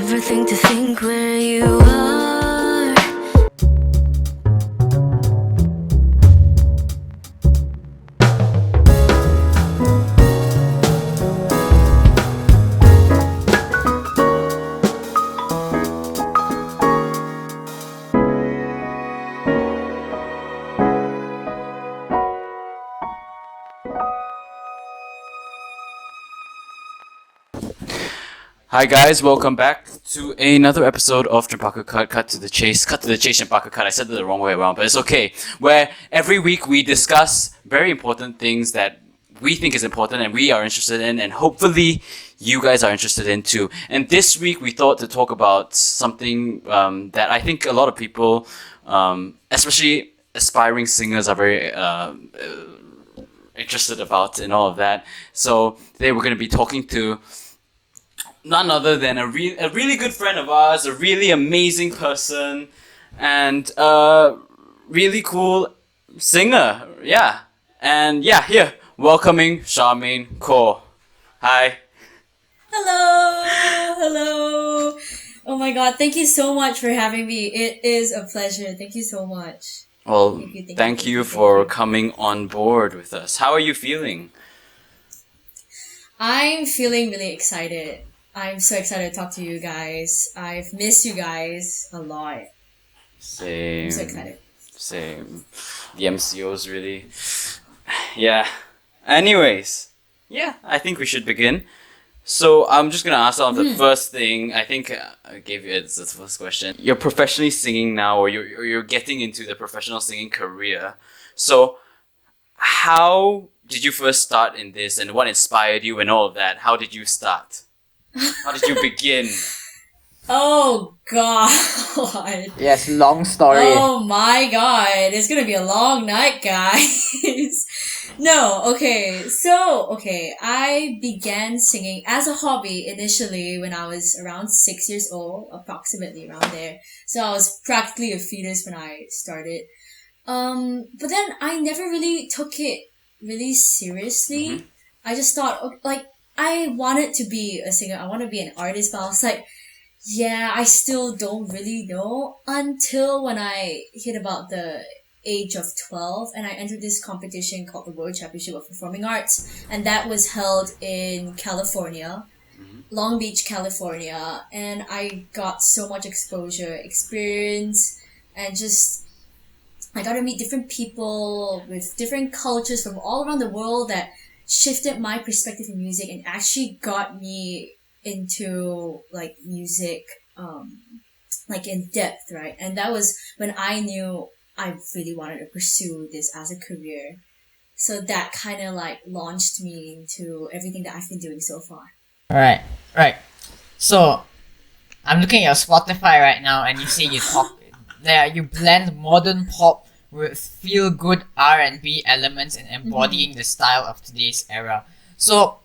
never think to think where you are. Hi guys, welcome back to another episode of Cempaka Cut, Cut to the Chase, Cempaka Cut. I said it the wrong way around, but it's okay. Where every week we discuss very important things that we think is important and we are interested in, and hopefully you guys are interested in too. And this week we thought to talk about something that I think a lot of people, especially aspiring singers, are very interested about and all of that. So today we're going to be talking to none other than a really good friend of ours, a really amazing person, and a really cool singer. Yeah. And yeah, here, welcoming Charmaine Koh. Hi. Hello. Oh my god, thank you so much for having me. It is a pleasure. Thank you so much. Well, thank you for coming on board with us. How are you feeling? I'm feeling really excited. I'm so excited to talk to you guys. I've missed you guys a lot. Same. I'm so excited. Same. The MCO's really... Yeah. Anyways. Yeah, I think we should begin. So I'm just going to ask off the first thing. I think I gave you the first question. You're professionally singing now, or you're getting into the professional singing career. So how did you first start in this, and what inspired you and all of that? How did you start? How did you begin? Oh god. Yes, long story. Oh my god. It's gonna be a long night, guys. Okay, I began singing as a hobby initially when I was around 6 years old, approximately around there. So I was practically a fetus when I started. But then I never really took it really seriously. Mm-hmm. I just thought, I wanted to be a singer. I want to be an artist, but I was like, yeah, I still don't really know until when I hit about the age of 12 and I entered this competition called the World Championship of Performing Arts, and that was held in California, Long Beach, California, and I got so much exposure, experience, and just I got to meet different people with different cultures from all around the world that shifted my perspective in music and actually got me into music in depth, right? And that was when I knew I really wanted to pursue this as a career. So that kind of launched me into everything that I've been doing so far. Right. So, I'm looking at your Spotify right now, and you say you blend modern pop with feel-good R&B elements and embodying the style of today's era. So,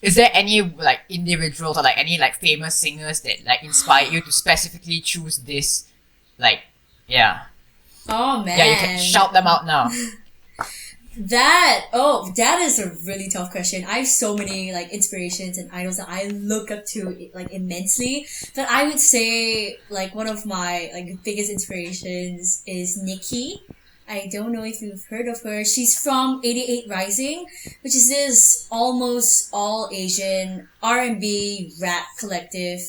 is there any individuals or any famous singers that inspired you to specifically choose this? Yeah. Oh man. Yeah, you can shout them out now. That is a really tough question. I have so many inspirations and idols that I look up to immensely. But I would say one of my biggest inspirations is Nikki. I don't know if you've heard of her. She's from 88 Rising, which is this almost all Asian R&B rap collective.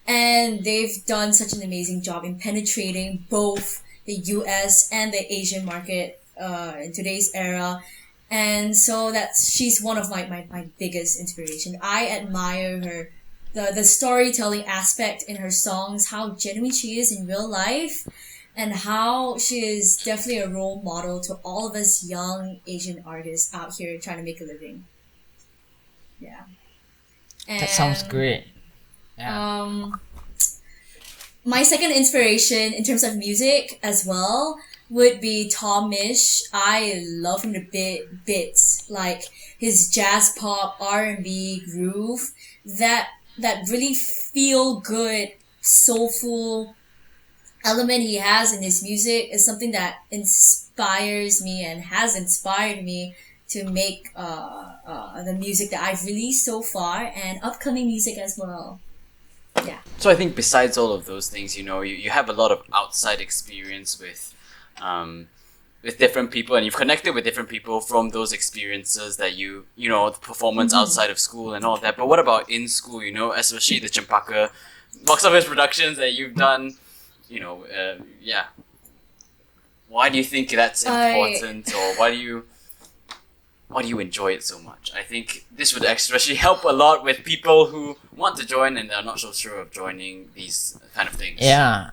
And they've done such an amazing job in penetrating both the US and the Asian market in today's era. And so she's one of my biggest inspiration. I admire her, the storytelling aspect in her songs, how genuine she is in real life, and how she is definitely a role model to all of us young Asian artists out here trying to make a living. Yeah. And, That sounds great. Yeah. My second inspiration in terms of music as well would be Tom Misch. I love him to bits. His jazz pop R&B groove, that really feel good, soulful element he has in his music is something that inspires me and has inspired me to make the music that I've released so far and upcoming music as well. Yeah. So I think besides all of those things, you have a lot of outside experience with different people, and you've connected with different people from those experiences that the performance outside of school and all that. But what about in school, especially the Cempaka box office productions that you've done, yeah. Why do you think that's important, or why do you enjoy it so much? I think this would especially help a lot with people who want to join and are not so sure of joining these kind of things. Yeah.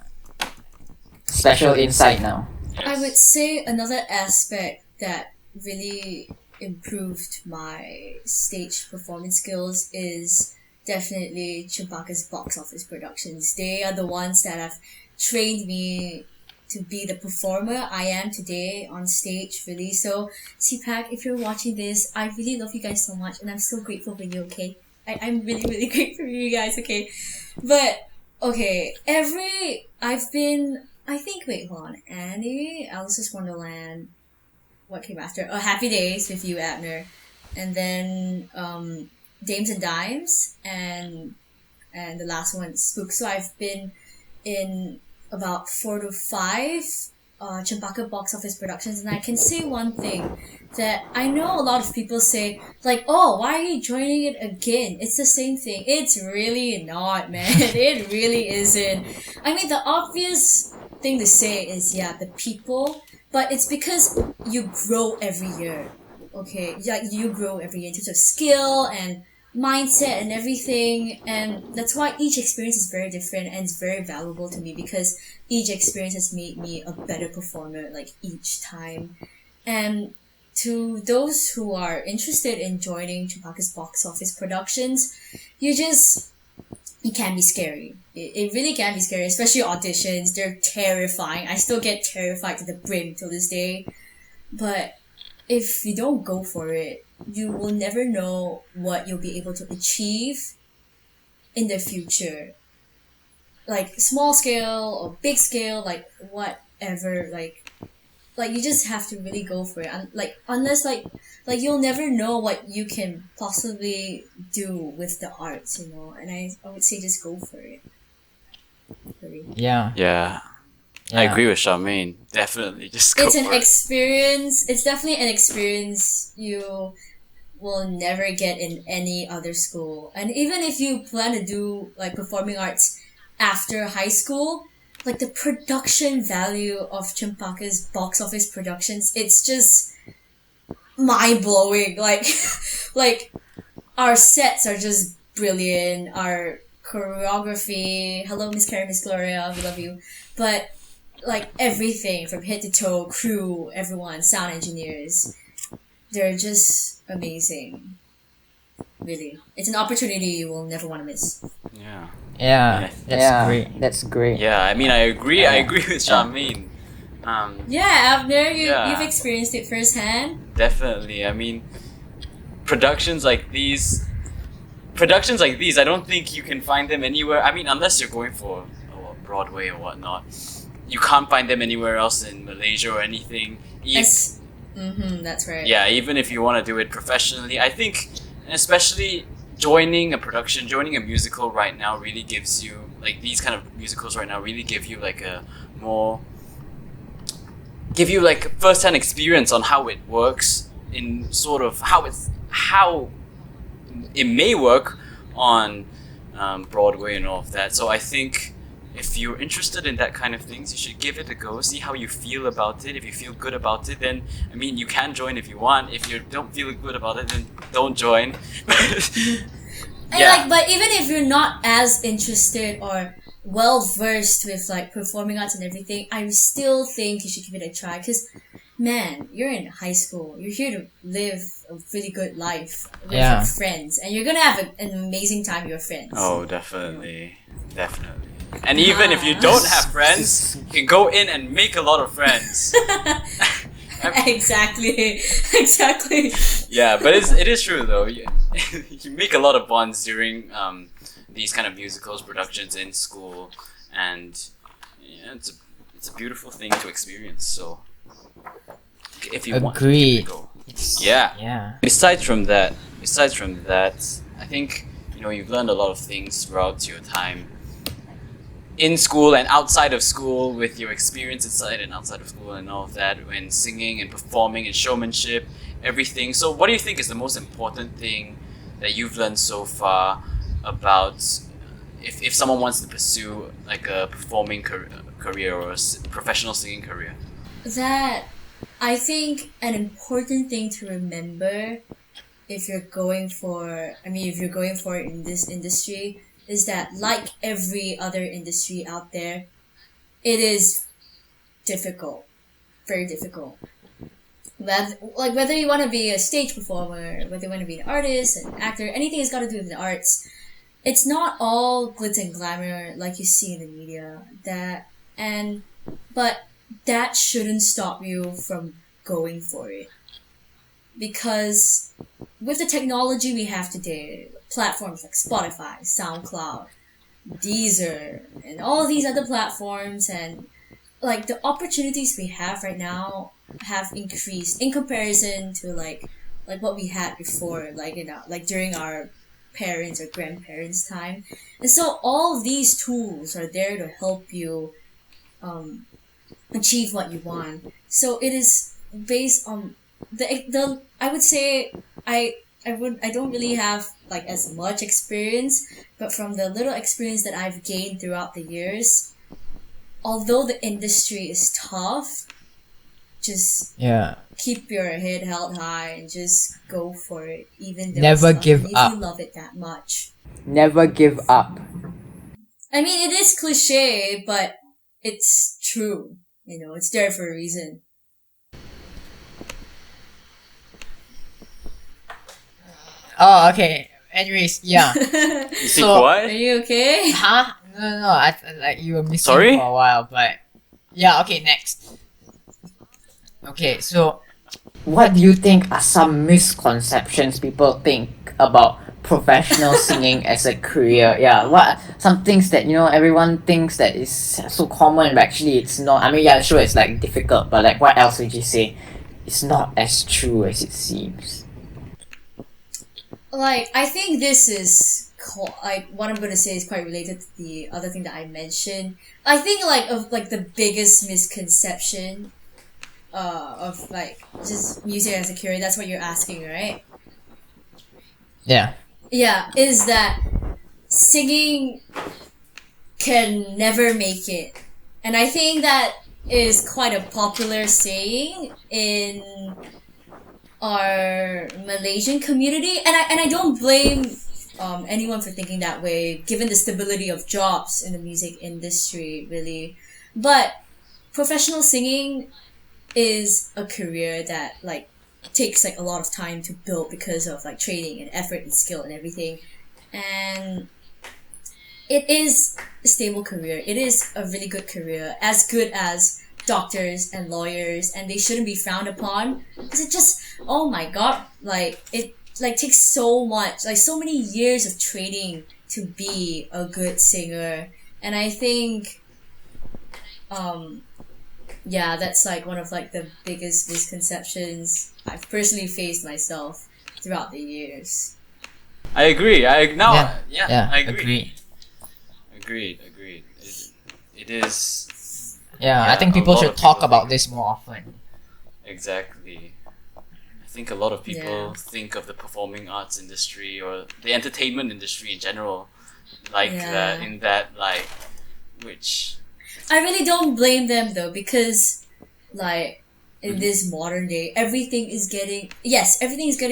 Special insight now. Yes. I would say another aspect that really improved my stage performance skills is definitely Cempaka's box office productions. They are the ones that have trained me to be the performer I am today on stage, really. So, CPAC, if you're watching this, I really love you guys so much, and I'm so grateful for you, okay? I'm really, really grateful for you guys, okay? But, okay, wait, hold on. Annie, Alice's Wonderland, what came after? Oh, Happy Days with you, Abner. And then, Dames and Dimes, and the last one, Spook. So I've been in about 4 to 5 Cempaka box office productions, and I can say one thing that I know a lot of people say, like, oh, why are you joining it again? It's the same thing. It's really not, man. It really isn't. I mean, the obvious thing to say is, yeah, the people, but it's because you grow every year, okay? Yeah, you grow every year in terms of skill and mindset and everything, and that's why each experience is very different and it's very valuable to me, because each experience has made me a better performer, like, each time. And to those who are interested in joining Cempaka's box office productions, it can be scary. It really can be scary, especially auditions. They're terrifying. I still get terrified to the brim till this day. But if you don't go for it, you will never know what you'll be able to achieve in the future. Like, small scale or big scale, like, whatever, like you just have to really go for it. Unless, you'll never know what you can possibly do with the arts, and I would say just go for it. Really. Yeah. Yeah. I agree with Charmaine. Definitely, just go It's for an it. experience. It's definitely an experience you will never get in any other school. And even if you plan to do, like, performing arts after high school, like, the production value of Cempaka's box office productions, it's just mind-blowing. Like, our sets are just brilliant. Our choreography, hello Miss Carrie, Miss Gloria, we love you. But, like, everything from head to toe, crew, everyone, sound engineers, they're just amazing. Really. It's an opportunity you will never want to miss. Yeah. Yeah. That's great. That's great. Yeah, I mean, I agree with Charmaine. Yeah, Abner, Yeah. you've experienced it firsthand. Definitely. I mean, productions like these, I don't think you can find them anywhere. I mean, unless you're going for Broadway or whatnot. You can't find them anywhere else in Malaysia or anything. That's right. Yeah, even if you want to do it professionally, I think, especially joining a musical right now really gives you, like, these kind of musicals right now really give you, like, first-hand experience on how it works, in sort of how it may work on Broadway and all of that. So I think if you're interested in that kind of things, you should give it a go. See how you feel about it. If you feel good about it, then, I mean, you can join if you want. If you don't feel good about it, then don't join. And but even if you're not as interested or well versed with, like, performing arts and everything, I still think you should give it a try. Because, man, you're in high school. You're here to live a really good life with your friends, and you're gonna have an amazing time with your friends. Oh, definitely. And even if you don't have friends, you can go in and make a lot of friends. Exactly. Yeah, but it is true though. You make a lot of bonds during these kind of musicals productions in school, and yeah, it's a beautiful thing to experience. So if you want, Agreed. go. Yeah. Yeah. Besides from that, I think you've learned a lot of things throughout your time in school and outside of school, with your experience inside and outside of school and all of that, when singing and performing and showmanship, everything. So what do you think is the most important thing that you've learned so far about if someone wants to pursue like a performing career or a professional singing career? That I think an important thing to remember if you're going for it in this industry is that, like every other industry out there, it is difficult, very difficult. Whether you want to be a stage performer, whether you want to be an artist, an actor, anything that's got to do with the arts, it's not all glitz and glamour like you see in the media. But that shouldn't stop you from going for it, because with the technology we have today, platforms like Spotify, SoundCloud, Deezer, and all these other platforms, and like the opportunities we have right now have increased in comparison to like what we had before, like during our parents or grandparents' time. And so all of these tools are there to help you achieve what you want. So it is based on the I would say I don't really have like as much experience, but from the little experience that I've gained throughout the years, although the industry is tough, just keep your head held high and just go for it, even though Never it's tough, give even if up. you love it that much. Never give up. I mean, it is cliche, but it's true. It's there for a reason. Oh, okay. Anyways, yeah. You see So- Are what? you okay? Huh? No. Like you were missing Sorry? for a while, but yeah. Okay, next. Okay, so what do you think are some misconceptions people think about professional singing as a career? Yeah, what some things that everyone thinks that is so common, but actually it's not. I mean, yeah, sure, it's like difficult, but like, what else would you say? It's not as true as it seems. Like, I think this is what I'm gonna say is quite related to the other thing that I mentioned. I think the biggest misconception of like just music as a career, that's what you're asking, right? Yeah. Yeah, is that singing can never make it. And I think that is quite a popular saying in our Malaysian community, and I don't blame anyone for thinking that way, given the stability of jobs in the music industry, really. But professional singing is a career that like takes like a lot of time to build because of like training and effort and skill and everything, and it is a stable career. It is a really good career, as good as doctors and lawyers, and they shouldn't be frowned upon, because it just, oh my god, like it like takes so much, like so many years of training to be a good singer. And I think that's like one of like the biggest misconceptions I've personally faced myself throughout the years. I agree. I agree. Agree. Agreed. It is. Yeah, Yeah, I think a people lot should of talk people about think- this more often. Exactly. I think a lot of people Yeah. think of the performing arts industry or the entertainment industry in general like Yeah. which I really don't blame them though, because like in this modern day, everything is getting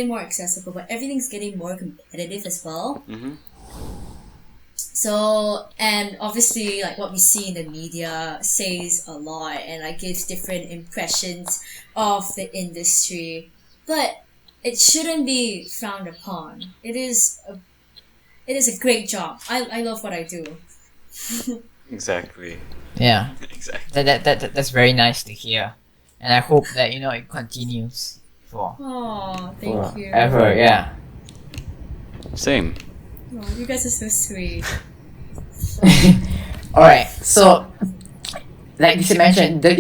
more accessible, but everything's getting more competitive as well. Mhm. So, and obviously like what we see in the media says a lot and like gives different impressions of the industry, but it shouldn't be frowned upon. It is a great job. I love what I do. exactly. Yeah, Exactly. that's very nice to hear, and I hope that it continues for Oh, thank you. forever. Yeah. Same. Oh, you guys are so sweet. Alright, so like you mentioned, that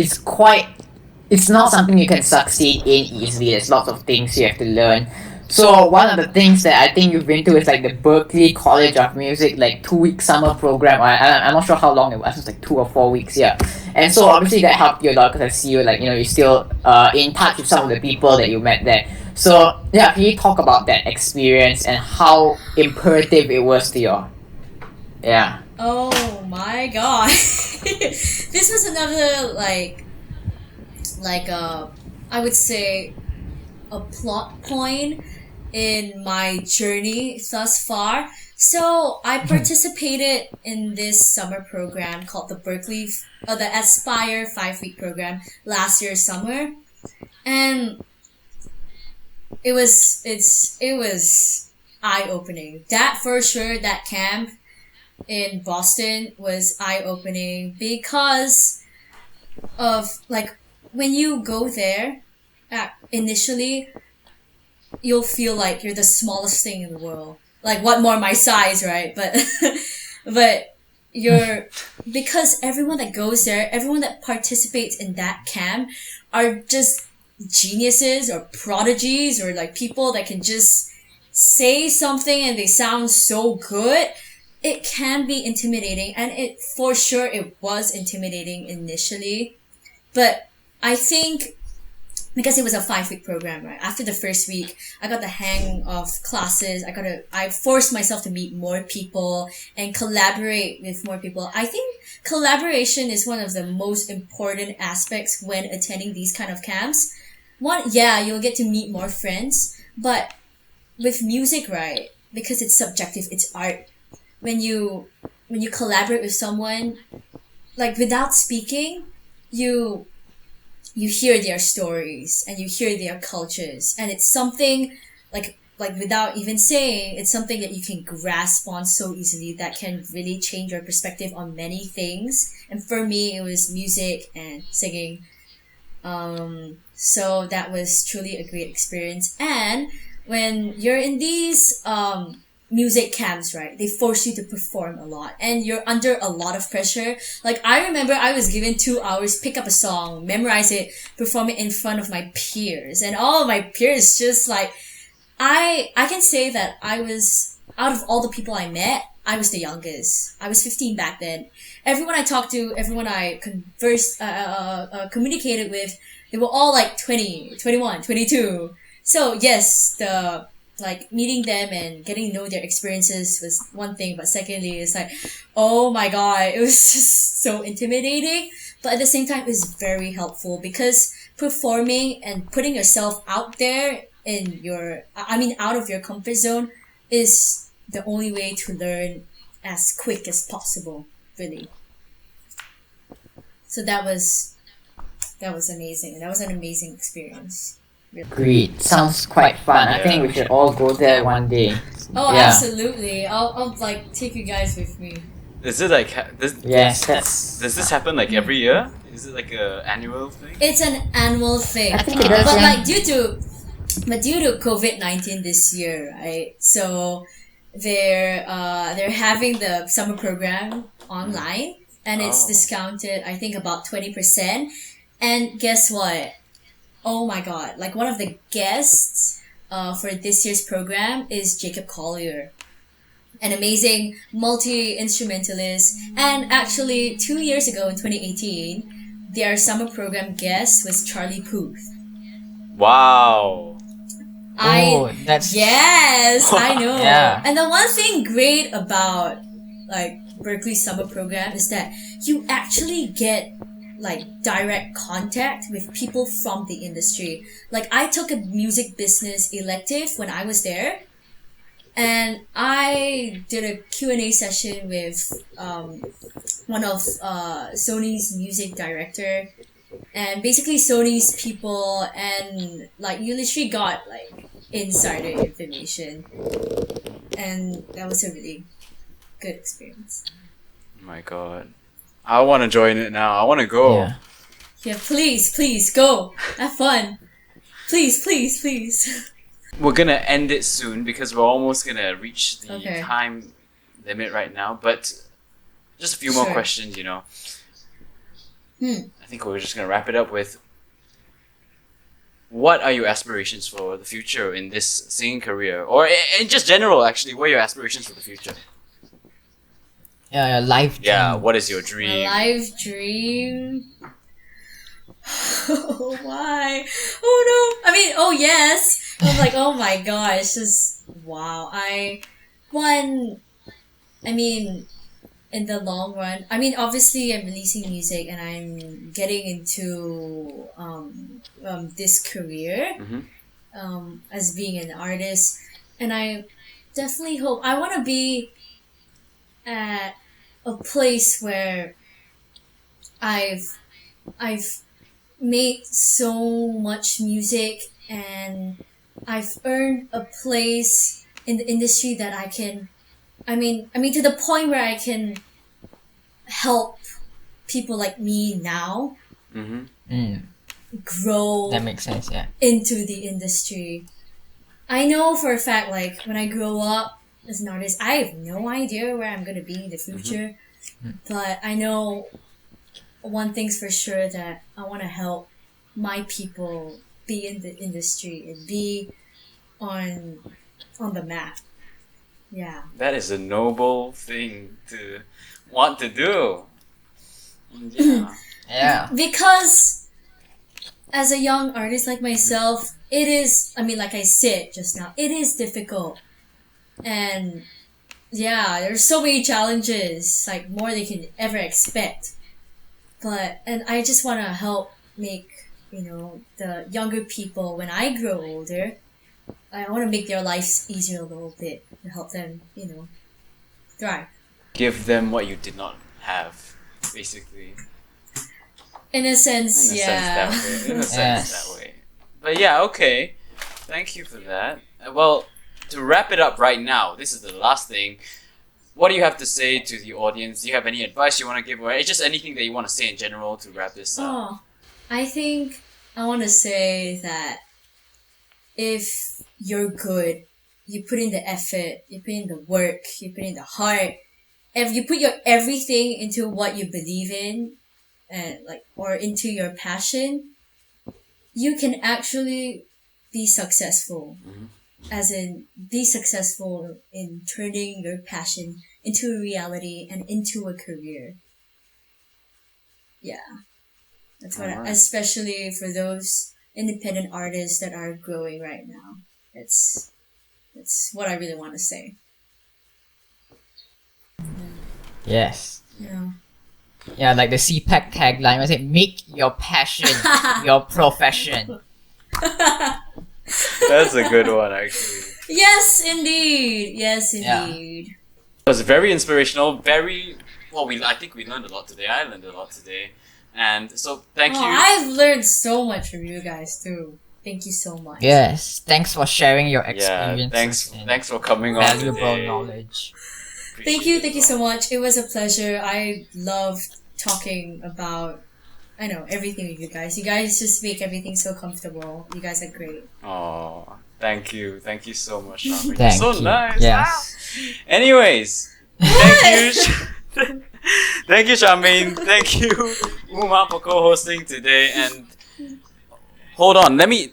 it's not something you can succeed in easily. There's lots of things you have to learn. So one of the things that I think you've been to is like the Berkeley College of Music, like 2 week summer program. I'm not sure how long it was. It was like 2 or 4 weeks, yeah. And so obviously that helped you a lot because I see you like you're still in touch with some of the people that you met there. So yeah, can you talk about that experience and how imperative it was to you? Yeah. Oh my god. This was another I would say a plot point in my journey thus far. So I participated in this summer program called the Aspire 5-week program last year summer, and it was eye opening. That for sure, that camp in Boston was eye opening because of like when you go there, initially you'll feel like you're the smallest thing in the world. Like what more my size, right? But but you're because everyone that goes there, everyone that participates in that camp are just geniuses or prodigies or like people that can just say something and they sound so good. It can be intimidating, and it for sure it was intimidating initially, but I think because it was a 5-week program, right? After the first week, I got the hang of classes. I forced myself to meet more people and collaborate with more people. I think collaboration is one of the most important aspects when attending these kind of camps. One, yeah, you'll get to meet more friends, but with music, right? Because it's subjective, it's art. When you collaborate with someone, like without speaking, you hear their stories and you hear their cultures, and it's something like without even saying, it's something that you can grasp on so easily that can really change your perspective on many things. And for me, it was music and singing. So that was truly a great experience. And when you're in these music camps, right, they force you to perform a lot and you're under a lot of pressure. Like I remember I was given 2 hours, pick up a song, memorize it, perform it in front of my peers, and all of my peers just like I can say that I was, out of all the people I met, I was the youngest. I was 15 back then. Everyone I talked to, everyone I communicated with, they were all like 20, 21, 22. So yes, the like meeting them and getting to know their experiences was one thing, but secondly, it's like, oh my god, it was just so intimidating. But at the same time, it was very helpful because performing and putting yourself out there out of your comfort zone is the only way to learn as quick as possible, really. So that was amazing. That was an amazing experience. Agreed. Sounds quite fun. I think we should all go there one day. Oh, Yeah. absolutely. I'll like take you guys with me. Is it like Yes, that's. does this happen like every year? Is it like a annual thing? It's an annual thing. I think it does, But yeah. like due to COVID-19 this year, right? So they're having the summer program online, and it's Oh. discounted, I think, about 20%. And guess what? Oh my god, like one of the guests for this year's program is Jacob Collier, an amazing multi-instrumentalist. And actually 2 years ago in 2018, their summer program guest was Charlie Puth. Wow. That's. Yes, I know. Yeah. And the one thing great about like Berkeley summer program is that you actually get like direct contact with people from the industry. Like I took a music business elective when I was there, and I did a Q&A session with one of Sony's music director, and basically Sony's people, and like you literally got like insider information, and that was a really good experience. Oh my god. I want to join it now. I want to go. Yeah. Yeah, please go, have fun, please. We're gonna end it soon because we're almost gonna reach the Okay. time limit right now. But just a few more Sure. questions, I think we're just gonna wrap it up with what are your aspirations for the future in this singing career, or in just general? Actually, what are your aspirations for the future? Yeah, your life dream. Yeah, what is your My dream? life dream. Why? Oh no! I mean, oh yes. I'm like, oh my gosh, just wow. I mean, in the long run, I mean, obviously, I'm releasing music and I'm getting into this career as being an artist, and I definitely hope I want to be at a place where I've made so much music and I've earned a place in the industry that I can I mean to the point where I can help people like me now grow That makes sense, yeah. into the industry. I know for a fact, like, when I grow up as an artist, I have no idea where I'm gonna be in the future. But I know one thing's for sure, that I want to help my people be in the industry and be on the map. Yeah. That is a noble thing to want to do. Yeah. Yeah. Because as a young artist like myself, it is, I mean, like I said just now, it is difficult. And yeah, there's so many challenges, like more than you can ever expect. And I just want to help make, the younger people, when I grow older, I want to make their lives easier a little bit to help them, thrive. Give them what you did not have, basically. In a sense, In a yeah. sense that way. In a sense Yes. that way. But yeah, okay. Thank you for that. Well, to wrap it up right now, this is the last thing. What do you have to say to the audience? Do you have any advice you want to give away? Just anything that you want to say in general to wrap this up. Oh, I think I want to say that if you're good, you put in the effort, you put in the work, you put in the heart, if you put your everything into what you believe in, and or into your passion, you can actually be successful. As in, be successful in turning your passion into a reality and into a career. Yeah. That's what Alright. especially for those independent artists that are growing right now. It's what I really want to say. Yes. Yeah. Yeah, like the CPAC tagline was it, make your passion your profession. That's a good one, actually. Yes, indeed. Yes, Yeah. indeed. It was very inspirational. Very well. I think we learned a lot today. I learned a lot today, and so thank you. I've learned so much from you guys too. Thank you so much. Yes. Thanks for sharing your Yeah, experiences and thanks for coming on valuable today. knowledge. Thank you so much. It was a pleasure. I loved talking about, everything with you guys. You guys just make everything so comfortable. You guys are great. Oh, thank you so much, Charmaine. Thank so you. nice. Yes. Anyways, thank you, thank you, Charmaine. Thank you, Umar, for co-hosting today. And hold on, let me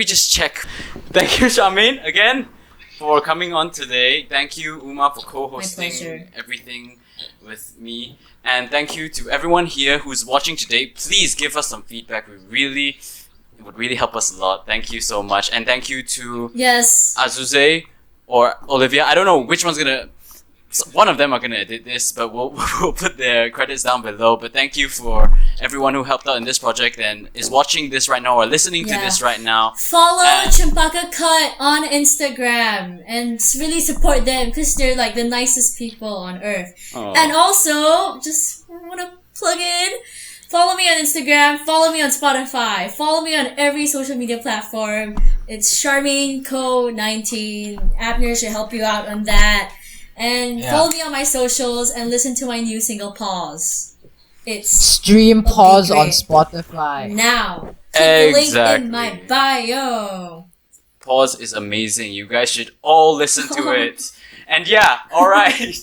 just check. Thank you, Charmaine, again for coming on today. Thank you, Umar, for My co-hosting pleasure. everything with me. And thank you to everyone here who's watching today. Please give us some feedback. It would really help us a lot. Thank you so much. And thank you to Yes. Azuzay or Olivia. I don't know which one's gonna. One of them are gonna edit this, but we'll put their credits down below. But thank you for everyone who helped out in this project and is watching this right now or listening to Yeah. this right now. Follow And- Cempaka Cut on Instagram and really support them because they're like the nicest people on earth. Oh. And also, just want to plug in, follow me on Instagram, follow me on Spotify, follow me on every social media platform. It's Charmaine Koh 19. Abner should help you out on that. And Yeah. follow me on my socials and listen to my new single, Pause. It's Stream pause on great. Spotify. now. Click the link in my Exactly. bio. Pause is amazing. You guys should all listen to it. And yeah, alright.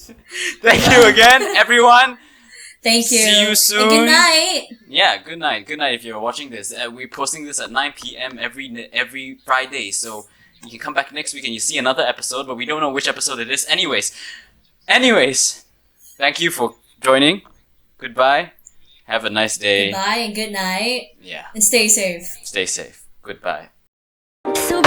Thank you again, everyone. Thank you. See you soon. And good night. Yeah, good night. Good night if you're watching this. We're posting this at 9 p.m. every Friday, so you can come back next week and you see another episode, but we don't know which episode it is. Anyways, thank you for joining. Goodbye. Have a nice day. Goodbye and good night. Yeah. And stay safe. Stay safe. Goodbye. So